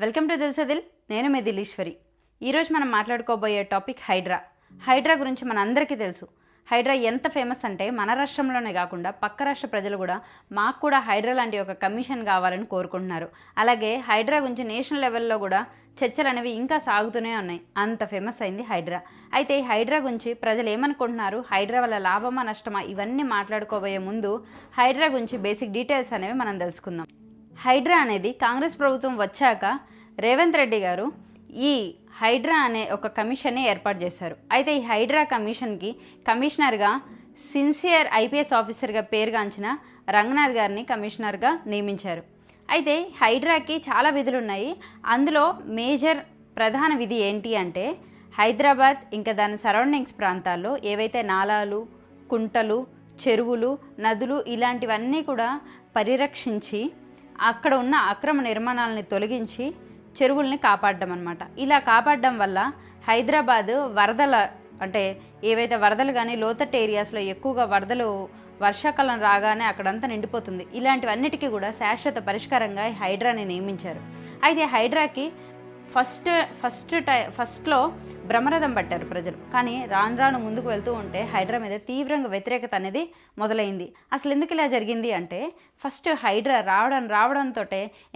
Welcome to దిల్సదిల్. నేను మీ దిలీశ్వరి. ఈరోజు మనం మాట్లాడుకోబోయే టాపిక్ హైడ్రా గురించి మనందరికీ తెలుసు. హైడ్రా ఎంత ఫేమస్ అంటే మన రాష్ట్రంలోనే కాకుండా పక్క రాష్ట్ర ప్రజలు కూడా మాకు కూడా హైడ్రా లాంటి ఒక కమిషన్ కావాలని కోరుకుంటున్నారు. అలాగే హైడ్రా గురించి నేషనల్ లెవెల్లో కూడా చర్చలు అనేవి ఇంకా సాగుతూనే ఉన్నాయి. అంత ఫేమస్ అయింది హైడ్రా. అయితే హైడ్రా గురించి ప్రజలు ఏమనుకుంటున్నారు, హైడ్రా వల్ల లాభమా నష్టమా, ఇవన్నీ మాట్లాడుకోబోయే ముందు హైడ్రా గురించి బేసిక్ డీటెయిల్స్ అనేవి మనం తెలుసుకుందాం. హైడ్రా అనేది కాంగ్రెస్ ప్రభుత్వం వచ్చాక రేవంత్ రెడ్డి గారు ఈ హైడ్రా అనే ఒక కమిషన్ని ఏర్పాటు చేశారు. అయితే ఈ హైడ్రా కమిషన్కి కమిషనర్గా సిన్సియర్ ఐపీఎస్ ఆఫీసర్గా పేరుగాంచిన రంగనాథ్ గారిని కమిషనర్గా నియమించారు. అయితే హైడ్రాకి చాలా విధులు ఉన్నాయి. అందులో మేజర్ ప్రధాన విధి ఏంటి అంటే హైదరాబాద్ ఇంకా దాని సరౌండింగ్స్ ప్రాంతాల్లో ఏవైతే నాలాలు, కుంటలు, చెరువులు, నదులు ఇలాంటివన్నీ కూడా పరిరక్షించి అక్కడ ఉన్న అక్రమ నిర్మాణాలని తొలగించి చెరువుల్ని కాపాడడం అన్నమాట. ఇలా కాపాడడం వల్ల హైదరాబాద్ వరదల అంటే ఏవైతే వరదలు కానీ లోతట్టు ఏరియాస్లో ఎక్కువగా వరదలు వర్షాకాలం రాగానే అక్కడంతా నిండిపోతుంది. ఇలాంటివన్నిటికీ కూడా శాశ్వత పరిష్కారంగా హైడ్రాని నియమించారు. అయితే హైడ్రాకి ఫస్ట్లో బ్రహ్మరథం పట్టారు ప్రజలు. కానీ రాను రాను ముందుకు వెళ్తూ ఉంటే హైడ్రా మీద తీవ్రంగా వ్యతిరేకత అనేది మొదలైంది. అసలు ఎందుకు ఇలా జరిగింది అంటే ఫస్ట్ హైడ్రా రావడంతో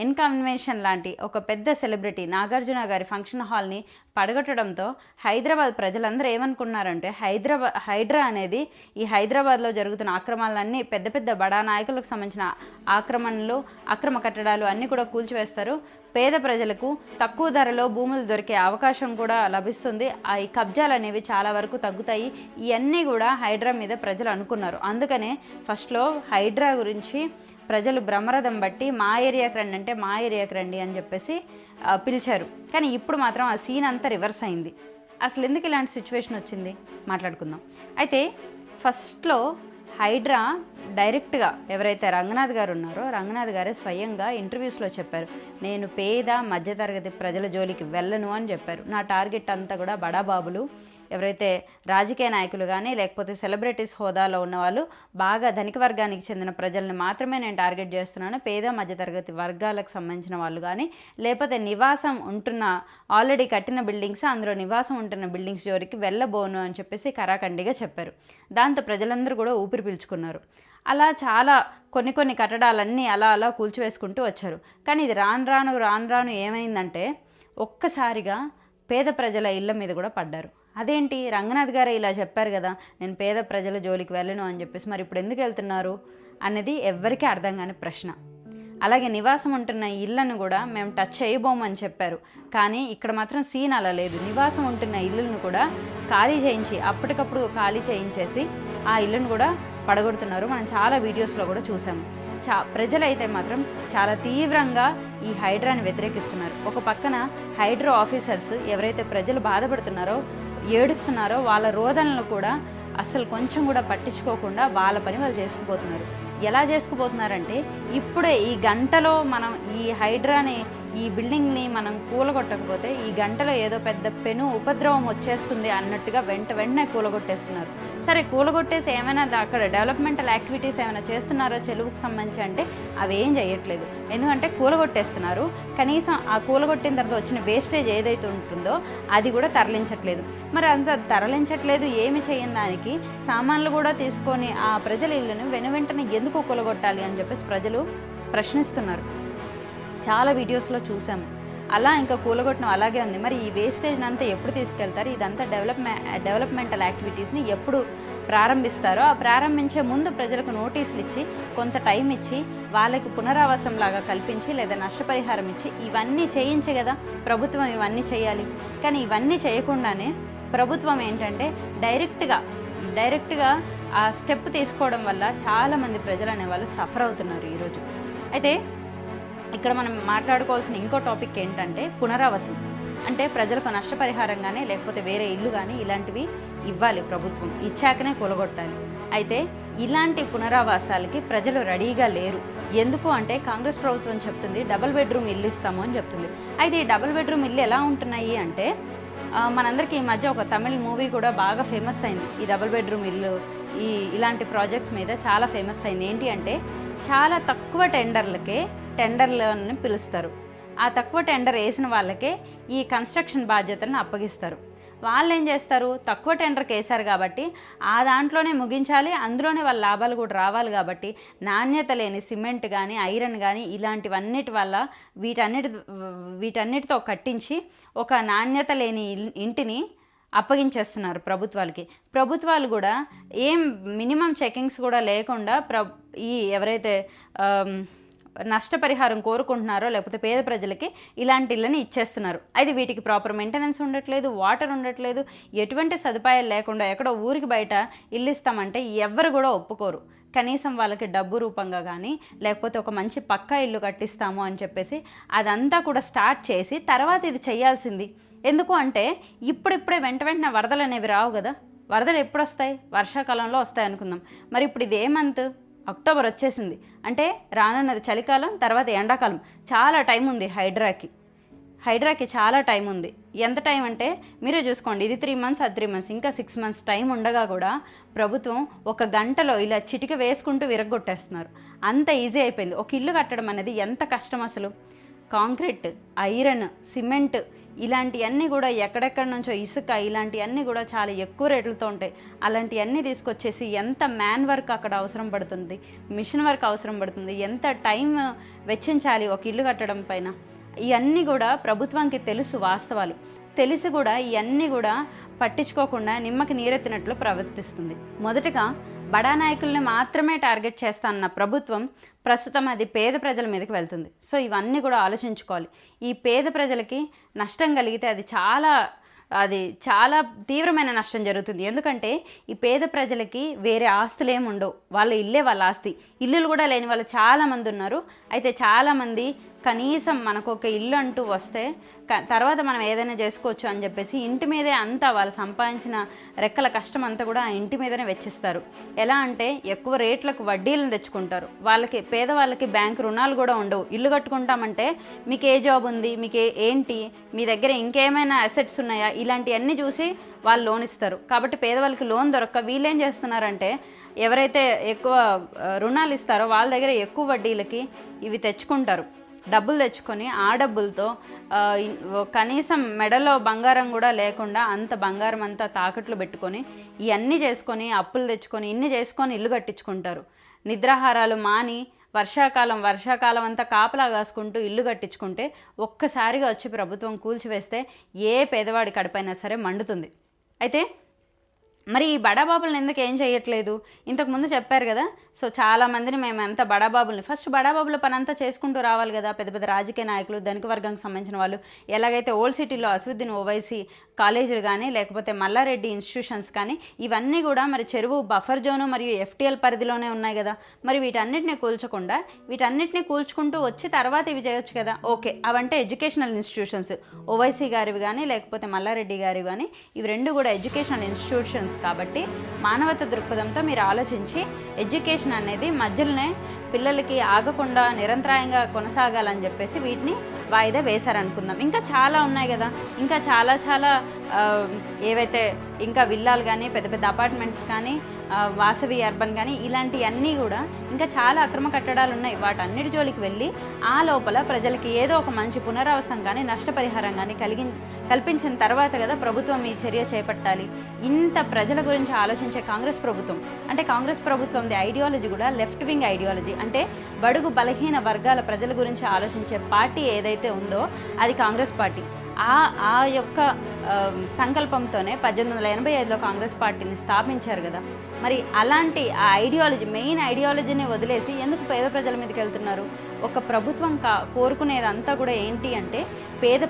ఇన్కన్వెన్షన్ లాంటి ఒక పెద్ద సెలబ్రిటీ నాగార్జున గారి ఫంక్షన్ హాల్ని పడగొట్టడంతో హైదరాబాద్ ప్రజలందరూ ఏమనుకున్నారంటే హైడ్రా అనేది ఈ హైదరాబాద్లో జరుగుతున్న ఆక్రమణలన్నీ పెద్ద పెద్ద బడా నాయకులకు సంబంధించిన ఆక్రమణలు, అక్రమ కట్టడాలు అన్నీ కూడా కూల్చివేస్తారు. పేద ప్రజలకు తక్కువ ధరలో భూములు దొరికే అవకాశం కూడా లభిస్తుంది. ఈ కబ్జాలు అనేవి చాలా వరకు తగ్గుతాయి. ఇవన్నీ కూడా హైడ్రా మీద ప్రజలు అనుకున్నారు. అందుకనే ఫస్ట్లో హైడ్రా గురించి ప్రజలు బ్రహ్మరథం బట్టి మా ఏరియాకి రండి అంటే మా ఏరియాకి రండి అని చెప్పేసి పిలిచారు. కానీ ఇప్పుడు మాత్రం ఆ సీన్ అంతా రివర్స్ అయింది. అసలు ఎందుకు ఇలాంటి సిచ్యువేషన్ వచ్చింది మాట్లాడుకుందాం. అయితే ఫస్ట్లో హైడ్రా డైరెక్ట్గా ఎవరైతే రంగనాథ్ గారు ఉన్నారో రంగనాథ్ గారే స్వయంగా ఇంటర్వ్యూస్లో చెప్పారు, నేను పేద మధ్యతరగతి ప్రజల జోలికి వెళ్ళను అని చెప్పారు. నా టార్గెట్ అంతా కూడా బడాబాబులు, ఎవరైతే రాజకీయ నాయకులు కానీ లేకపోతే సెలబ్రిటీస్ హోదాలో ఉన్నవాళ్ళు, బాగా ధనిక వర్గానికి చెందిన ప్రజల్ని మాత్రమే నేను టార్గెట్ చేస్తున్నాను. పేద మధ్యతరగతి వర్గాలకు సంబంధించిన వాళ్ళు కానీ లేకపోతే నివాసం ఉంటున్న ఆల్రెడీ కట్టిన బిల్డింగ్స్, అందులో నివాసం ఉంటున్న బిల్డింగ్స్ జోలికి వెళ్ళబోను అని చెప్పేసి కరాఖండిగా చెప్పారు. దాంతో ప్రజలందరూ కూడా ఊపిరి పీల్చుకున్నారు. అలా చాలా కొన్ని కట్టడాలన్నీ అలా కూల్చివేసుకుంటూ వచ్చారు. కానీ ఇది రాను రాను ఏమైందంటే ఒక్కసారిగా పేద ప్రజల ఇళ్ళ మీద కూడా పడ్డారు. అదేంటి, రంగనాథ్ గారే ఇలా చెప్పారు కదా నేను పేద ప్రజల జోలికి వెళ్ళను అని చెప్పేసి, మరి ఇప్పుడు ఎందుకు వెళ్తున్నారు అన్నది ఎవ్వరికీ అర్థం కాని ప్రశ్న. అలాగే నివాసం ఉంటున్న ఇళ్లను కూడా మేము టచ్ చేయబోమని చెప్పారు. కానీ ఇక్కడ మాత్రం సీన్ అలా లేదు. నివాసం ఉంటున్న ఇళ్ళను కూడా ఖాళీ చేయించి అప్పటికప్పుడు ఖాళీ చేయించేసి ఆ ఇళ్ళను కూడా పడగొడుతున్నారు. మనం చాలా వీడియోస్లో కూడా చూసాము. ప్రజలైతే మాత్రం చాలా తీవ్రంగా ఈ హైడ్రాని వ్యతిరేకిస్తున్నారు. ఒక పక్కన హైడ్రా ఆఫీసర్స్ ఎవరైతే ప్రజలు బాధపడుతున్నారో, ఏడుస్తున్నారో వాళ్ళ రోదనలు కూడా అసలు కొంచెం కూడా పట్టించుకోకుండా వాళ్ళ పని వాళ్ళు చేసుకుపోతున్నారు. ఎలా చేసుకుపోతున్నారంటే ఇప్పుడే ఈ గంటలో మనం ఈ హైడ్రాని ఈ బిల్డింగ్ని మనం కూలగొట్టకపోతే ఈ గంటలో ఏదో పెద్ద పెను ఉపద్రవం వచ్చేస్తుంది అన్నట్టుగా వెంటనే కూలగొట్టేస్తున్నారు. సరే కూలగొట్టేసి ఏమైనా అక్కడ డెవలప్మెంటల్ యాక్టివిటీస్ ఏమైనా చేస్తున్నారో చెరువుకు సంబంధించి అంటే అవి ఏం చేయట్లేదు. ఎందుకంటే కూలగొట్టేస్తున్నారు. కనీసం ఆ కూలగొట్టిన తర్వాత వచ్చిన వేస్టేజ్ ఏదైతే ఉంటుందో అది కూడా తరలించట్లేదు. మరి అంత తరలించట్లేదు, ఏమి చేయని దానికి సామాన్లు కూడా తీసుకొని ఆ ప్రజల ఇళ్ళను వెనువెంటనే ఎందుకు కూలగొట్టాలి అని చెప్పేసి ప్రజలు ప్రశ్నిస్తున్నారు. చాలా వీడియోస్లో చూసాము. అలా ఇంకా కూలగొట్టడం అలాగే ఉంది. మరి ఈ వేస్టేజ్ని అంతా ఎప్పుడు తీసుకెళ్తారు, ఇదంతా డెవలప్మెంటల్ యాక్టివిటీస్ని ఎప్పుడు ప్రారంభిస్తారో ఆ ప్రారంభించే ముందు ప్రజలకు నోటీసులు ఇచ్చి కొంత టైం ఇచ్చి వాళ్ళకి పునరావాసం లాగా కల్పించి లేదా నష్టపరిహారం ఇచ్చి ఇవన్నీ చేయించే కదా ప్రభుత్వం ఇవన్నీ చేయాలి. కానీ ఇవన్నీ చేయకుండానే ప్రభుత్వం ఏంటంటే డైరెక్ట్గా ఆ స్టెప్ తీసుకోవడం వల్ల చాలామంది ప్రజలు అనేవాళ్ళు సఫర్ అవుతున్నారు ఈరోజు. అయితే ఇక్కడ మనం మాట్లాడుకోవాల్సిన ఇంకో టాపిక్ ఏంటంటే పునరావాసం. అంటే ప్రజలకు నష్టపరిహారంగానే లేకపోతే వేరే ఇల్లు కానీ ఇలాంటివి ఇవ్వాలి ప్రభుత్వం, ఇచ్చాకనే కూలగొట్టాలి. అయితే ఇలాంటి పునరావాసాలకి ప్రజలు రెడీగా లేరు. ఎందుకు అంటే కాంగ్రెస్ ప్రభుత్వం చెప్తుంది డబుల్ బెడ్రూమ్ ఇల్లు ఇస్తాము అని చెప్తుంది. అయితే ఈ డబుల్ బెడ్రూమ్ ఇల్లు ఎలా ఉంటున్నాయి అంటే మనందరికీ ఈ మధ్య ఒక తమిళ్ మూవీ కూడా బాగా ఫేమస్ అయింది. ఈ డబుల్ బెడ్రూమ్ ఇల్లు ఇలాంటి ప్రాజెక్ట్స్ మీద చాలా ఫేమస్ అయింది. ఏంటి అంటే చాలా తక్కువ టెండర్లని పిలుస్తారు. ఆ తక్కువ టెండర్ వేసిన వాళ్ళకే ఈ కన్స్ట్రక్షన్ బాధ్యతలను అప్పగిస్తారు. వాళ్ళు ఏం చేస్తారు, తక్కువ టెండర్కి వేశారు కాబట్టి ఆ దాంట్లోనే ముగించాలి, అందులోనే వాళ్ళ లాభాలు కూడా రావాలి. కాబట్టి నాణ్యత లేని సిమెంట్ కానీ ఐరన్ కానీ ఇలాంటివన్నిటి వల్ల వీటన్నిటితో కట్టించి ఒక నాణ్యత లేని ఇంటిని అప్పగించేస్తున్నారు ప్రభుత్వాలకి. ప్రభుత్వాలు కూడా ఏం మినిమం చెకింగ్స్ కూడా లేకుండా ఎవరైతే నష్టపరిహారం కోరుకుంటున్నారో లేకపోతే పేద ప్రజలకి ఇలాంటి ఇళ్ళని ఇచ్చేస్తున్నారు. అయితే వీటికి ప్రాపర్ మెయింటెనెన్స్ ఉండట్లేదు, వాటర్ ఉండట్లేదు, ఎటువంటి సదుపాయాలు లేకుండా ఎక్కడో ఊరికి బయట ఇల్లు ఇస్తామంటే ఎవ్వరు కూడా ఒప్పుకోరు. కనీసం వాళ్ళకి డబ్బు రూపంగా కానీ లేకపోతే ఒక మంచి పక్కా ఇల్లు కట్టిస్తాము అని చెప్పేసి అదంతా కూడా స్టార్ట్ చేసి తర్వాత ఇది చేయాల్సింది. ఎందుకు అంటే ఇప్పుడిప్పుడే వెంటనే వరదలు అనేవి రావు కదా. వరదలు ఎప్పుడు వస్తాయి, వర్షాకాలంలో వస్తాయి అనుకుందాం. మరి ఇప్పుడు ఇది ఏ మంత్, అక్టోబర్ వచ్చేసింది అంటే రానున్నది చలికాలం, తర్వాత ఎండాకాలం. చాలా టైం ఉంది హైడ్రాకి చాలా టైం ఉంది. ఎంత టైం అంటే మీరే చూసుకోండి, ఇది 3 months, అది 3 months, ఇంకా 6 months టైం ఉండగా కూడా ప్రభుత్వం ఒక గంటలో ఇలా చిటిక వేసుకుంటూ విరగొట్టేస్తున్నారు. అంత ఈజీ అయిపోయింది. ఒక ఇల్లు కట్టడం అనేది ఎంత కష్టం అసలు. కాంక్రీట్, ఐరన్, సిమెంట్ ఇలాంటివన్నీ కూడా ఎక్కడెక్కడి నుంచో ఇసుక ఇలాంటివన్నీ కూడా చాలా ఎక్కువ రేట్లతో ఉంటాయి. అలాంటివన్నీ తీసుకొచ్చేసి ఎంత మ్యాన్ వర్క్ అక్కడ అవసరం పడుతుంది, మిషన్ వర్క్ అవసరం పడుతుంది, ఎంత టైం వెచ్చించాలి ఒక ఇల్లు కట్టడం పైన. ఇవన్నీ కూడా ప్రభుత్వానికి తెలుసు వాస్తవాలు. తెలిసి కూడా ఇవన్నీ కూడా పట్టించుకోకుండా నిమ్మకి నీరెత్తినట్లు ప్రవర్తిస్తుంది. మొదటగా బడా నాయకుల్ని మాత్రమే టార్గెట్ చేస్తానన్న ప్రభుత్వం ప్రస్తుతం అది పేద ప్రజల మీదకి వెళ్తుంది. సో ఇవన్నీ కూడా ఆలోచించుకోవాలి. ఈ పేద ప్రజలకి నష్టం కలిగితే అది చాలా తీవ్రమైన నష్టం జరుగుతుంది. ఎందుకంటే ఈ పేద ప్రజలకి వేరే ఆస్తులు ఏమి ఉండవు, వాళ్ళ ఇల్లే వాళ్ళ ఆస్తి. ఇల్లులు కూడా లేని వాళ్ళు చాలామంది ఉన్నారు. అయితే చాలామంది కనీసం మనకు ఒక ఇల్లు అంటూ వస్తే తర్వాత మనం ఏదైనా చేసుకోవచ్చు అని చెప్పేసి ఇంటి మీదే అంతా వాళ్ళు సంపాదించిన రెక్కల కష్టం అంతా కూడా ఆ ఇంటి మీదనే వెచ్చిస్తారు. ఎలా అంటే ఎక్కువ రేట్లకు వడ్డీలను తెచ్చుకుంటారు. పేదవాళ్ళకి బ్యాంకు రుణాలు కూడా ఉండవు. ఇల్లు కట్టుకుంటామంటే మీకు ఏ జాబ్ ఉంది, మీకు ఏంటి, మీ దగ్గర ఇంకేమైనా అసెట్స్ ఉన్నాయా, ఇలాంటివన్నీ చూసి వాళ్ళు లోన్ ఇస్తారు. కాబట్టి పేదవాళ్ళకి లోన్ దొరక్క వీళ్ళు ఏం చేస్తున్నారంటే ఎవరైతే ఎక్కువ రుణాలు ఇస్తారో వాళ్ళ దగ్గర ఎక్కువ వడ్డీలకి ఇవి తెచ్చుకుంటారు. డబ్బులు తెచ్చుకొని ఆ డబ్బులతో కనీసం మెడలో బంగారం కూడా లేకుండా అంత బంగారం అంతా తాకట్లు పెట్టుకొని ఇవన్నీ చేసుకొని అప్పులు తెచ్చుకొని ఇన్ని చేసుకొని ఇల్లు కట్టించుకుంటారు. నిద్రాహారాలు మాని వర్షాకాలం అంతా కాపలా కాసుకుంటూ ఇల్లు కట్టించుకుంటే ఒక్కసారిగా వచ్చి ప్రభుత్వం కూల్చివేస్తే ఏ పేదవాడి కడుపైనా సరే మండుతుంది. అయితే మరి ఈ బడాబాబులను ఎందుకు ఏం చేయట్లేదు? ఇంతకుముందు చెప్పారు కదా. సో చాలామందిని మేము ఎంత బడాబాబుల్ని ఫస్ట్ బడాబాబుల పని అంతా చేసుకుంటూ రావాలి కదా. పెద్ద పెద్ద రాజకీయ నాయకులు, ధనిక వర్గానికి సంబంధించిన వాళ్ళు ఎలాగైతే ఓల్డ్ సిటీలో అసదుద్దీన్ ఓవైసీ కాలేజీలు కానీ లేకపోతే మల్లారెడ్డి ఇన్స్టిట్యూషన్స్ కానీ ఇవన్నీ కూడా మరి చెరువు బఫర్ జోను మరియు FTL పరిధిలోనే ఉన్నాయి కదా. మరి వీటన్నిటిని కూల్చుకుంటూ వచ్చి తర్వాత ఇవి చేయొచ్చు కదా. ఓకే, అవంటే ఎడ్యుకేషనల్ ఇన్స్టిట్యూషన్స్, ఓవైసీ గారివి కానీ లేకపోతే మల్లారెడ్డి గారివి కానీ ఇవి రెండు కూడా ఎడ్యుకేషనల్ ఇన్స్టిట్యూషన్స్. కాబట్టి మానవత దృక్పథంతో మీరు ఆలోచించి ఎడ్యుకేషన్ అనేది మధ్యలోనే పిల్లలకి ఆగకుండా నిరంతరాయంగా కొనసాగాలని చెప్పేసి వీటిని వాయిదా వేశారనుకుందాం. ఇంకా చాలా ఉన్నాయి కదా. ఇంకా చాలా ఏవైతే ఇంకా విల్లాలు కానీ పెద్ద పెద్ద అపార్ట్మెంట్స్ కానీ వాసవి అర్బన్ కానీ ఇలాంటివన్నీ కూడా ఇంకా చాలా అక్రమ కట్టడాలు ఉన్నాయి. వాటన్నిటి జోలికి వెళ్ళి ఆ లోపల ప్రజలకి ఏదో ఒక మంచి పునరావాసం కానీ నష్టపరిహారం కానీ కల్పించిన తర్వాత కదా ప్రభుత్వం ఈ చర్య చేపట్టాలి. ఇంత ప్రజల గురించి ఆలోచించే కాంగ్రెస్ ప్రభుత్వంది ఐడియాలజీ కూడా లెఫ్ట్ వింగ్ ఐడియాలజీ. అంటే బడుగు బలహీన వర్గాల ప్రజల గురించి ఆలోచించే పార్టీ ఏదైతే ఉందో అది కాంగ్రెస్ పార్టీ. ఆ యొక్క సంకల్పంతోనే 1885లో కాంగ్రెస్ పార్టీని స్థాపించారు కదా. మరి అలాంటి ఆ ఐడియాలజీ, మెయిన్ ఐడియాలజీని వదిలేసి ఎందుకు పేద ప్రజల మీదకి వెళ్తున్నారు? ఒక ప్రభుత్వం కోరుకునేదంతా కూడా ఏంటి అంటే పేద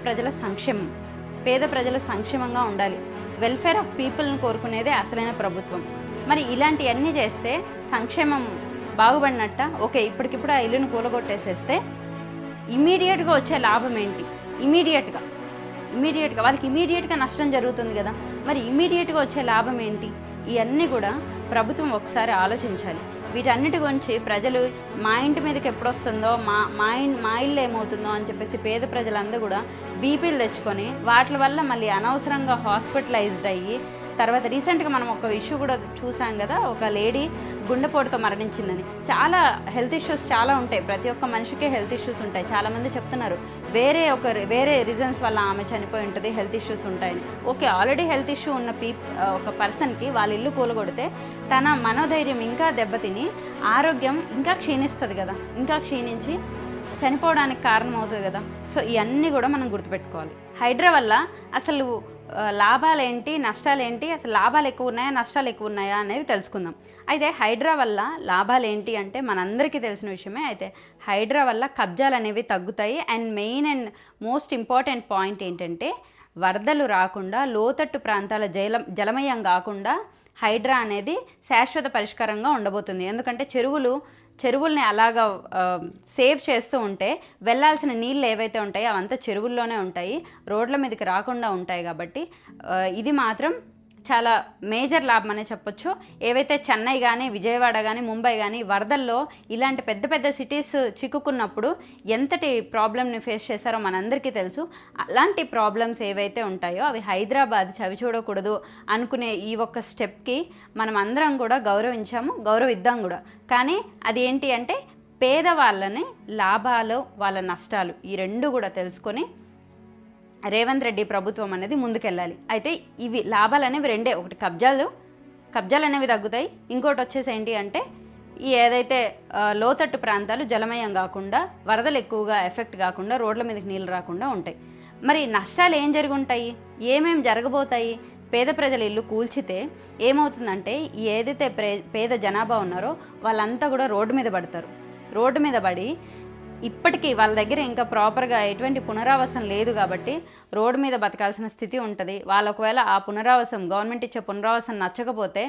ప్రజల సంక్షేమంగా ఉండాలి. వెల్ఫేర్ ఆఫ్ పీపుల్ని కోరుకునేదే అసలైన ప్రభుత్వం. మరి ఇలాంటివన్నీ చేస్తే సంక్షేమం బాగుపడినట్ట? ఓకే, ఇప్పటికిప్పుడు ఆ ఇల్లును కూలగొట్టేసేస్తే ఇమీడియట్గా వచ్చే లాభం ఏంటి? ఇమీడియట్గా వాళ్ళకి ఇమీడియట్గా నష్టం జరుగుతుంది కదా. మరి ఇమీడియట్గా వచ్చే లాభం ఏంటి? ఇవన్నీ కూడా ప్రభుత్వం ఒకసారి ఆలోచించాలి. వీటన్నిటి గురించి ప్రజలు మా ఇంటి మీదకి ఎప్పుడు వస్తుందో, మా ఇల్లు ఏమవుతుందో అని చెప్పేసి పేద ప్రజలందరూ కూడా బీపీలు తెచ్చుకొని వాటి వల్ల మళ్ళీ అనవసరంగా హాస్పిటలైజ్డ్ అయ్యి తర్వాత రీసెంట్గా మనం ఒక ఇష్యూ కూడా చూసాం కదా, ఒక లేడీ గుండెపోటుతో మరణించిందని. చాలా హెల్త్ ఇష్యూస్ చాలా ఉంటాయి, ప్రతి ఒక్క మనిషికే హెల్త్ ఇష్యూస్ ఉంటాయి. చాలామంది చెప్తున్నారు వేరే రీజన్స్ వల్ల ఆమె చనిపోయి ఉంటుంది, హెల్త్ ఇష్యూస్ ఉంటాయని. ఓకే, ఆల్రెడీ హెల్త్ ఇష్యూ ఉన్న ఒక పర్సన్కి వాళ్ళ ఇల్లు కూలగొడితే తన మనోధైర్యం ఇంకా దెబ్బతిని ఆరోగ్యం ఇంకా క్షీణిస్తుంది కదా, ఇంకా క్షీణించి చనిపోవడానికి కారణం అవుతుంది కదా. సో ఇవన్నీ కూడా మనం గుర్తుపెట్టుకోవాలి. హైడ్రా వల్ల అసలు లాభాలేంటి, నష్టాలేంటి, అసలు లాభాలు ఎక్కువ ఉన్నాయా, నష్టాలు ఎక్కువ ఉన్నాయా అనేది తెలుసుకుందాం. అయితే హైడ్రా వల్ల లాభాలు ఏంటి అంటే మనందరికీ తెలిసిన విషయమే. అయితే హైడ్రా వల్ల కబ్జాలు అనేవి తగ్గుతాయి. And main and most important point ఏంటంటే వరదలు రాకుండా, లోతట్టు ప్రాంతాల జలమయం కాకుండా హైడ్రా అనేది శాశ్వత పరిష్కారంగా ఉండబోతుంది. ఎందుకంటే చెరువుల్ని అలాగా సేవ్ చేస్తూ ఉంటే వెళ్ళాల్సిన నీళ్ళు ఏవైతే ఉంటాయో అవంతా చెరువుల్లోనే ఉంటాయి, రోడ్ల మీదకి రాకుండా ఉంటాయి. కాబట్టి ఇది మాత్రం చాలా మేజర్ లాభం అనే చెప్పొచ్చు. ఏవైతే చెన్నై కానీ, విజయవాడ కానీ, ముంబై కానీ వరదల్లో ఇలాంటి పెద్ద పెద్ద సిటీస్ చిక్కుకున్నప్పుడు ఎంతటి ప్రాబ్లమ్ని ఫేస్ చేశారో మనందరికీ తెలుసు. అలాంటి ప్రాబ్లమ్స్ ఏవైతే ఉంటాయో అవి హైదరాబాద్ చవి చూడకూడదు అనుకునే ఈ ఒక్క స్టెప్కి మనం అందరం కూడా గౌరవిద్దాం కూడా. కానీ అది ఏంటి అంటే పేదవాళ్ళని లాభాలు, వాళ్ళ నష్టాలు ఈ రెండు కూడా తెలుసుకొని రేవంత్ రెడ్డి ప్రభుత్వం అనేది ముందుకెళ్ళాలి. అయితే ఇవి లాభాలు అనేవి రెండే, ఒకటి కబ్జాలు అనేవి తగ్గుతాయి, ఇంకోటి వచ్చేసి ఏంటి అంటే ఈ ఏదైతే లోతట్టు ప్రాంతాలు జలమయం కాకుండా, వరదలు ఎక్కువగా ఎఫెక్ట్ కాకుండా, రోడ్ల మీదకి నీళ్ళు రాకుండా ఉంటాయి. మరి నష్టాలు ఏం జరుగుంటాయి, ఏమేమి జరగబోతాయి? పేద ప్రజల ఇల్లు కూల్చితే ఏమవుతుందంటే ఏదైతే పేద జనాభా ఉన్నారో వాళ్ళంతా కూడా రోడ్డు మీద పడి ఇప్పటికీ వాళ్ళ దగ్గర ఇంకా ప్రాపర్గా ఎటువంటి పునరావాసం లేదు కాబట్టి రోడ్డు మీద బతకాల్సిన స్థితి ఉంటుంది. వాళ్ళు ఒకవేళ ఆ పునరావాసం, గవర్నమెంట్ ఇచ్చే పునరావాసం నచ్చకపోతే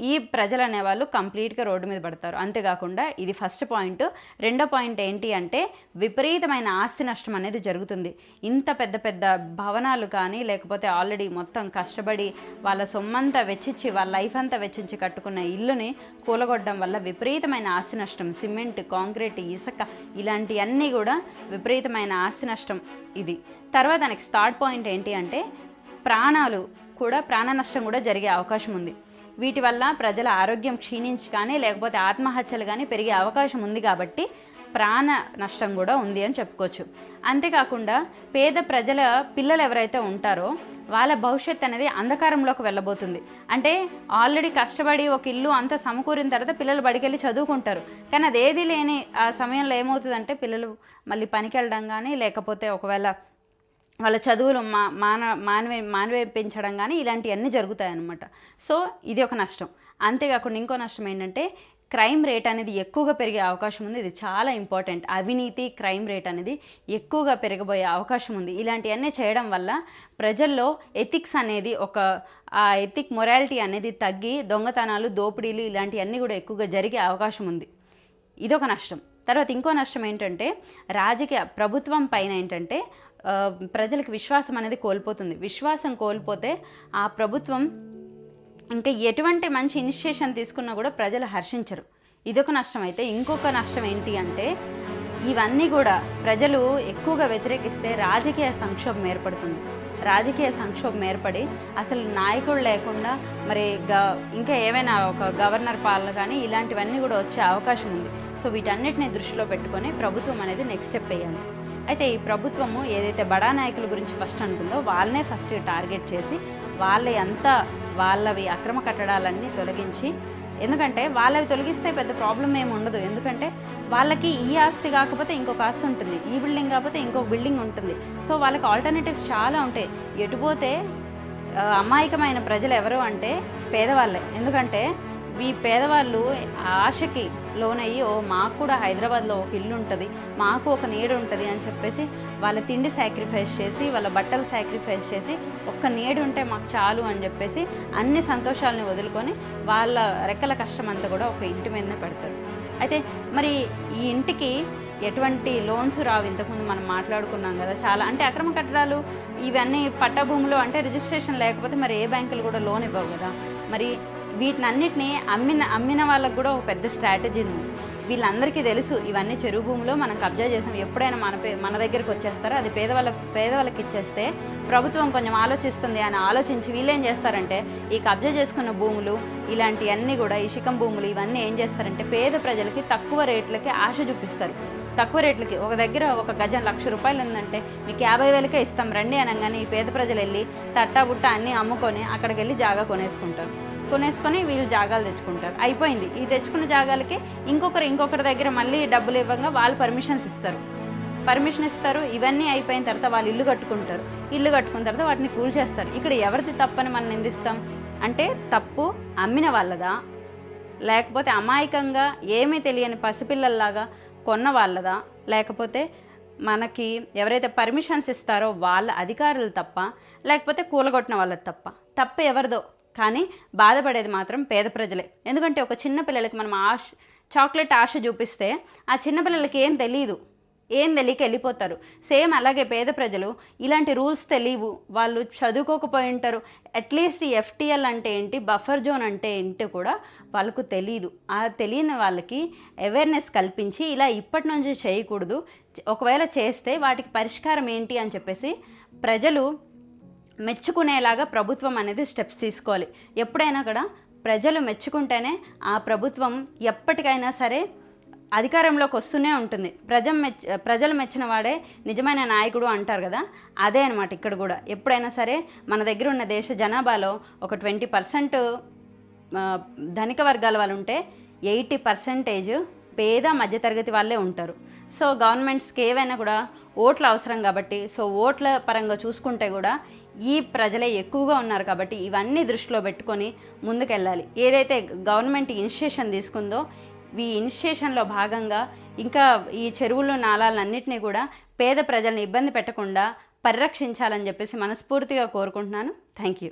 ఈ ప్రజలు అనేవాళ్ళు కంప్లీట్గా రోడ్డు మీద పడతారు. అంతేకాకుండా ఇది ఫస్ట్ పాయింట్. రెండో పాయింట్ ఏంటి అంటే విపరీతమైన ఆస్తి నష్టం అనేది జరుగుతుంది. ఇంత పెద్ద పెద్ద భవనాలు కానీ, లేకపోతే ఆల్రెడీ మొత్తం కష్టపడి వాళ్ళ సొమ్మంతా వెచ్చించి, వాళ్ళ లైఫ్ అంతా వెచ్చించి కట్టుకున్న ఇల్లుని కూలగొట్టడం వల్ల విపరీతమైన ఆస్తి నష్టం, సిమెంట్, కాంక్రీట్, ఇసుక ఇలాంటివన్నీ కూడా విపరీతమైన ఆస్తి నష్టం ఇది. తర్వాత నెక్స్ట్ థర్డ్ పాయింట్ ఏంటి అంటే ప్రాణ నష్టం కూడా జరిగే అవకాశం ఉంది. వీటి వల్ల ప్రజల ఆరోగ్యం క్షీణించి కానీ, లేకపోతే ఆత్మహత్యలు కానీ పెరిగే అవకాశం ఉంది. కాబట్టి ప్రాణ నష్టం కూడా ఉంది అని చెప్పుకోవచ్చు. అంతేకాకుండా పేద ప్రజల పిల్లలు ఎవరైతే ఉంటారో వాళ్ళ భవిష్యత్తు అనేది అంధకారంలోకి వెళ్ళబోతుంది. అంటే ఆల్రెడీ కష్టపడి ఒక ఇల్లు అంతా సమకూరిన తర్వాత పిల్లలు బడికెళ్ళి చదువుకుంటారు. కానీ అదేది లేని ఆ సమయంలో ఏమవుతుందంటే పిల్లలు మళ్ళీ పనికి వెళ్ళడం కానీ, లేకపోతే ఒకవేళ వాళ్ళ చదువులు మానివేయించడం కానీ ఇలాంటివన్నీ జరుగుతాయన్నమాట. సో ఇది ఒక నష్టం. అంతేకాకుండా ఇంకో నష్టం ఏంటంటే క్రైమ్ రేట్ అనేది ఎక్కువగా పెరిగే అవకాశం ఉంది. ఇది చాలా ఇంపార్టెంట్. అవినీతి, క్రైమ్ రేట్ అనేది ఎక్కువగా పెరగబోయే అవకాశం ఉంది. ఇలాంటివన్నీ చేయడం వల్ల ప్రజల్లో ఎథిక్స్ అనేది ఎథిక్ మొరాలిటీ అనేది తగ్గి దొంగతనాలు, దోపిడీలు ఇలాంటివన్నీ కూడా ఎక్కువగా జరిగే అవకాశం ఉంది. ఇదొక నష్టం. తర్వాత ఇంకో నష్టం ఏంటంటే ప్రభుత్వం పైన ఏంటంటే ప్రజలకు విశ్వాసం అనేది కోల్పోతుంది. విశ్వాసం కోల్పోతే ఆ ప్రభుత్వం ఇంకా ఎటువంటి మంచి ఇనిషియేషన్ తీసుకున్నా కూడా ప్రజలు హర్షించరు. ఇదొక నష్టం. అయితే ఇంకొక నష్టం ఏంటి అంటే ఇవన్నీ కూడా ప్రజలు ఎక్కువగా వ్యతిరేకిస్తే రాజకీయ సంక్షోభం ఏర్పడి అసలు నాయకుడు లేకుండా మరి ఇంకా ఏమైనా ఒక గవర్నర్ పాలన కానీ ఇలాంటివన్నీ కూడా వచ్చే అవకాశం ఉంది. సో వీటన్నిటిని దృష్టిలో పెట్టుకొని ప్రభుత్వం అనేది నెక్స్ట్ స్టెప్ వేయాలి. అయితే ఈ ప్రభుత్వము ఏదైతే బడా నాయకుల గురించి ఫస్ట్ అనుకుందో వాళ్ళనే ఫస్ట్ టార్గెట్ చేసి వాళ్ళవి అక్రమ కట్టడాలన్నీ తొలగించి, ఎందుకంటే వాళ్ళవి తొలగిస్తే పెద్ద ప్రాబ్లం ఏమి ఉండదు. ఎందుకంటే వాళ్ళకి ఈ ఆస్తి కాకపోతే ఇంకొక ఆస్తి ఉంటుంది, ఈ బిల్డింగ్ కాకపోతే ఇంకొక బిల్డింగ్ ఉంటుంది. సో వాళ్ళకి ఆల్టర్నేటివ్స్ చాలా ఉంటాయి. ఎటుపోతే అమాయకమైన ప్రజలు ఎవరు అంటే పేదవాళ్ళే. ఎందుకంటే ఈ పేదవాళ్ళు ఆశకి లోనయ్యి మాకు కూడా హైదరాబాద్లో ఒక ఇల్లు ఉంటుంది, మాకు ఒక నీడ ఉంటుంది అని చెప్పేసి వాళ్ళ తిండి సాక్రిఫైస్ చేసి, వాళ్ళ బట్టలు సాక్రిఫైస్ చేసి ఒక్క నీడు ఉంటే మాకు చాలు అని చెప్పేసి అన్ని సంతోషాలని వదులుకొని వాళ్ళ రెక్కల కష్టం అంతా కూడా ఒక ఇంటి మీదనే పెడతారు. అయితే మరి ఈ ఇంటికి ఎటువంటి లోన్స్ రావు. ఇంతకుముందు మనం మాట్లాడుకున్నాం కదా, చాలా అంటే అక్రమ కట్టడాలు ఇవన్నీ పట్టభూములు అంటే రిజిస్ట్రేషన్ లేకపోతే మరి ఏ బ్యాంకులు కూడా లోన్ ఇవ్వవు కదా. మరి వీటినన్నిటినీ అమ్మిన వాళ్ళకు కూడా ఒక పెద్ద స్ట్రాటజీ ఉంది. వీళ్ళందరికీ తెలుసు ఇవన్నీ చెరువు భూమిలో మనం కబ్జా చేసాం, ఎప్పుడైనా మన దగ్గరికి వచ్చేస్తారో అది పేదవాళ్ళకి ఇచ్చేస్తే ప్రభుత్వం కొంచెం ఆలోచిస్తుంది అని ఆలోచించి వీళ్ళు ఏం చేస్తారంటే ఈ కబ్జా చేసుకున్న భూములు ఇలాంటివన్నీ కూడా ఇషికం భూములు ఇవన్నీ ఏం చేస్తారంటే పేద ప్రజలకి తక్కువ రేట్లకి ఆశ చూపిస్తారు. తక్కువ రేట్లకి ఒక దగ్గర ఒక గజం ₹1,00,000 ఉందంటే మీకు 50,000కే ఇస్తాం రండి అనగానే ఈ పేద ప్రజలు వెళ్ళి తట్టా బుట్ట అన్నీ అమ్ముకొని అక్కడికి వెళ్ళి జాగా కొనేసుకొని వీళ్ళు జాగాలు తెచ్చుకుంటారు. అయిపోయింది. ఈ తెచ్చుకున్న జాగాలకి ఇంకొకరి దగ్గర మళ్ళీ డబ్బులు ఇవ్వగా వాళ్ళు పర్మిషన్ ఇస్తారు. ఇవన్నీ అయిపోయిన తర్వాత వాళ్ళు ఇల్లు కట్టుకున్న తర్వాత వాటిని కూల్చేస్తారు. ఇక్కడ ఎవరిది తప్పని మనం నిందిస్తాం అంటే తప్పు అమ్మిన వాళ్ళదా, లేకపోతే అమాయకంగా ఏమీ తెలియని పసిపిల్లల్లాగా కొన్న వాళ్ళదా, లేకపోతే మనకి ఎవరైతే పర్మిషన్స్ ఇస్తారో వాళ్ళ అధికారులు తప్ప, లేకపోతే కూలగొట్టిన వాళ్ళది తప్ప ఎవరిదో కానీ బాధపడేది మాత్రం పేద ప్రజలే. ఎందుకంటే ఒక చిన్న పిల్లలకి మనం చాక్లెట్ ఆశ చూపిస్తే ఆ చిన్నపిల్లలకి ఏం తెలియక వెళ్ళిపోతారు. సేమ్ అలాగే పేద ప్రజలు ఇలాంటి రూల్స్ తెలియవు, వాళ్ళు చదువుకోకపోయి ఉంటారు. అట్లీస్ట్ FTL అంటే ఏంటి, బఫర్ జోన్ అంటే ఏంటి కూడా వాళ్ళకు తెలియదు. ఆ తెలియని వాళ్ళకి అవేర్నెస్ కల్పించి ఇలా ఇప్పటి నుంచి చేయకూడదు, ఒకవేళ చేస్తే వాటికి పరిష్కారం ఏంటి అని చెప్పేసి ప్రజలు మెచ్చుకునేలాగా ప్రభుత్వం అనేది స్టెప్స్ తీసుకోవాలి. ఎప్పుడైనా కూడా ప్రజలు మెచ్చుకుంటేనే ఆ ప్రభుత్వం ఎప్పటికైనా సరే అధికారంలోకి వస్తూనే ఉంటుంది. ప్రజలు మెచ్చిన వాడే నిజమైన నాయకుడు అంటారు కదా, అదే అనమాట ఇక్కడ కూడా. ఎప్పుడైనా సరే మన దగ్గర ఉన్న దేశ జనాభాలో ఒక 20% ధనిక వర్గాల వాళ్ళు ఉంటే 80% పేద మధ్యతరగతి వాళ్ళే ఉంటారు. సో గవర్నమెంట్స్కి ఏవైనా కూడా ఓట్ల అవసరం కాబట్టి, సో ఓట్ల పరంగా చూసుకుంటే కూడా ఈ ప్రజలే ఎక్కువగా ఉన్నారు కాబట్టి ఇవన్నీ దృష్టిలో పెట్టుకొని ముందుకెళ్ళాలి. ఏదైతే గవర్నమెంట్ ఇనిషియేషన్ తీసుకుందో ఈ ఇనిషియేషన్లో భాగంగా ఇంకా ఈ చెరువులు నాలాలన్నింటినీ కూడా పేద ప్రజల్ని ఇబ్బంది పెట్టకుండా పరిరక్షించాలని చెప్పేసి మనస్ఫూర్తిగా కోరుకుంటున్నాను. Thank you.